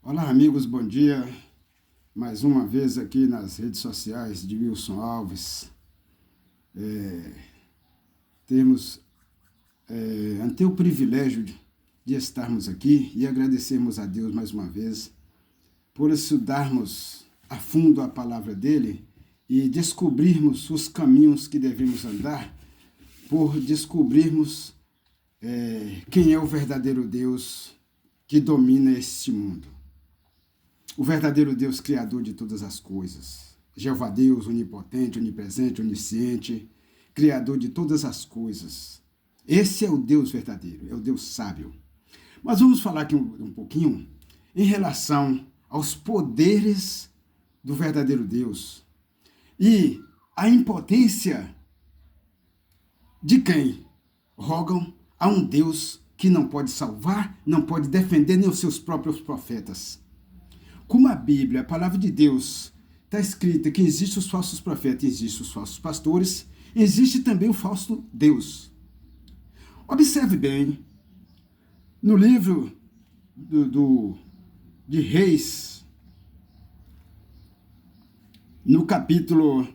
Olá, amigos, bom dia. Mais uma vez aqui nas redes sociais de Wilson Alves. Temos ante o privilégio de estarmos aqui e agradecermos a Deus mais uma vez por estudarmos a fundo a palavra dele e descobrirmos os caminhos que devemos andar, por descobrirmos quem é o verdadeiro Deus que domina este mundo. O verdadeiro Deus criador de todas as coisas. Jeová Deus, onipotente, onipresente, onisciente, criador de todas as coisas. Esse é o Deus verdadeiro, é o Deus sábio. Mas vamos falar aqui um pouquinho em relação aos poderes do verdadeiro Deus e a impotência de quem rogam a um Deus que não pode salvar, não pode defender nem os seus próprios profetas. Como a Bíblia, a palavra de Deus, está escrita que existem os falsos profetas, existem os falsos pastores, existe também o falso Deus. Observe bem, no livro de Reis, no capítulo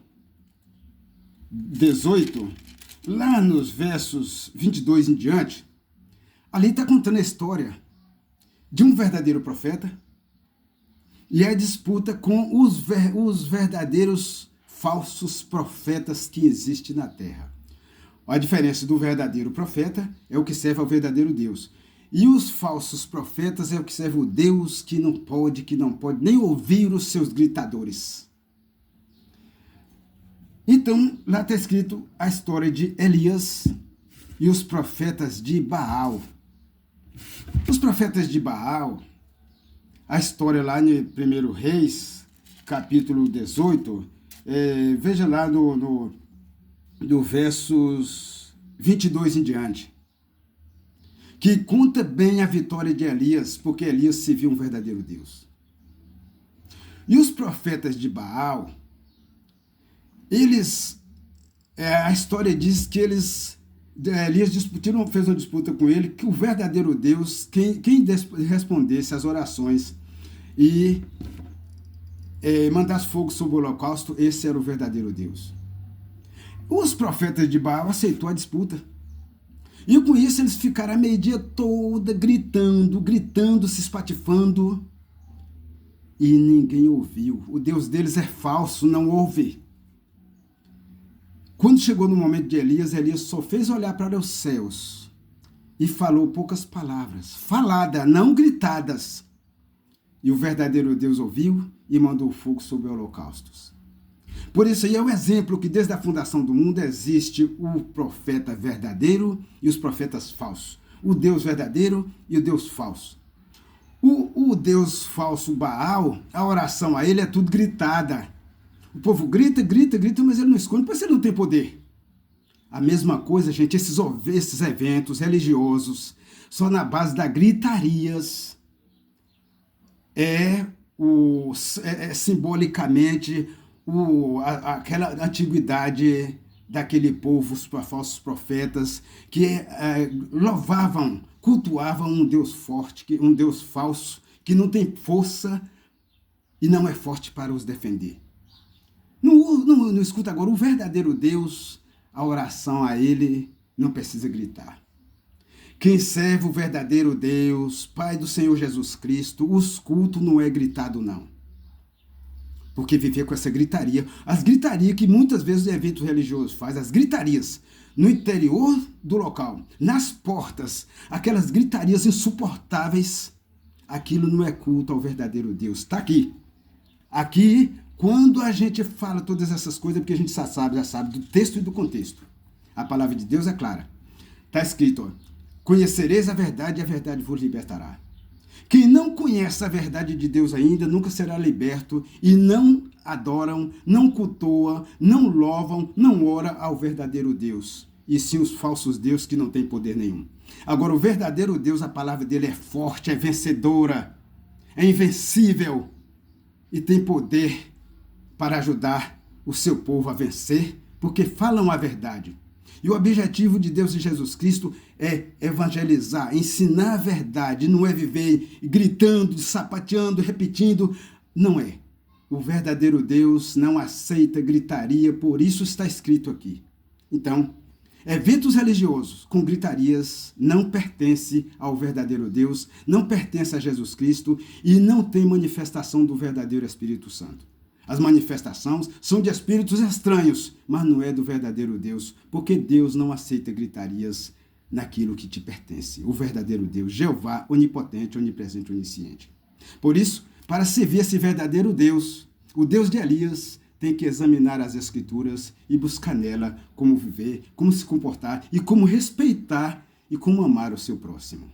18, lá nos versos 22 em diante, ali está contando a história de um verdadeiro profeta e a disputa com os verdadeiros falsos profetas que existem na terra. A diferença do verdadeiro profeta é o que serve ao verdadeiro Deus. E os falsos profetas é o que serve ao Deus que não pode nem ouvir os seus gritadores. Então, lá está escrito a história de Elias e os profetas de Baal. Os profetas de Baal, a história lá em 1 Reis, capítulo 18, veja lá no versos 22 em diante, que conta bem a vitória de Elias, porque Elias se viu um verdadeiro Deus. E os profetas de Baal, a história diz que Elias fez uma disputa com ele, que o verdadeiro Deus, quem respondesse às orações e mandasse fogo sobre o holocausto, esse era o verdadeiro Deus. Os profetas de Baal aceitou a disputa. E com isso eles ficaram a meio-dia toda gritando, se espatifando. E ninguém ouviu. O Deus deles é falso, não ouve. Quando chegou no momento de Elias só fez olhar para os céus e falou poucas palavras, faladas, não gritadas. E o verdadeiro Deus ouviu e mandou fogo sobre holocaustos. Por isso aí é o exemplo que desde a fundação do mundo existe o profeta verdadeiro e os profetas falsos. O Deus verdadeiro e o Deus falso. O Deus falso Baal, a oração a ele é tudo gritada. O povo grita, mas ele não esconde, porque ele não tem poder. A mesma coisa, gente, esses eventos religiosos, só na base da gritarias, simbolicamente aquela antiguidade daquele povo, os falsos profetas, que louvavam, cultuavam um Deus forte, um Deus falso, que não tem força e não é forte para os defender. Não escuta agora, o verdadeiro Deus, a oração a ele não precisa gritar. Quem serve o verdadeiro Deus, Pai do Senhor Jesus Cristo, os cultos não é gritado não. Porque viver com essa gritaria, as gritarias que muitas vezes o evento religioso faz, as gritarias no interior do local, nas portas, aquelas gritarias insuportáveis, aquilo não é culto ao verdadeiro Deus. Está aqui. Aqui, quando a gente fala todas essas coisas, porque a gente já sabe do texto e do contexto. A palavra de Deus é clara. Está escrito, conhecereis a verdade e a verdade vos libertará. Quem não conhece a verdade de Deus ainda, nunca será liberto e não adoram, não cultuam, não louvam, não ora ao verdadeiro Deus. E sim os falsos deuses que não têm poder nenhum. Agora, o verdadeiro Deus, a palavra dele é forte, é vencedora, é invencível e tem poder para ajudar o seu povo a vencer, porque falam a verdade. E o objetivo de Deus e Jesus Cristo é evangelizar, ensinar a verdade, não é viver gritando, sapateando, repetindo, não é. O verdadeiro Deus não aceita gritaria, por isso está escrito aqui. Então, eventos religiosos com gritarias não pertencem ao verdadeiro Deus, não pertencem a Jesus Cristo e não tem manifestação do verdadeiro Espírito Santo. As manifestações são de espíritos estranhos, mas não é do verdadeiro Deus, porque Deus não aceita gritarias naquilo que te pertence. O verdadeiro Deus, Jeová, onipotente, onipresente, onisciente. Por isso, para servir esse verdadeiro Deus, o Deus de Elias, tem que examinar as Escrituras e buscar nela como viver, como se comportar e como respeitar e como amar o seu próximo.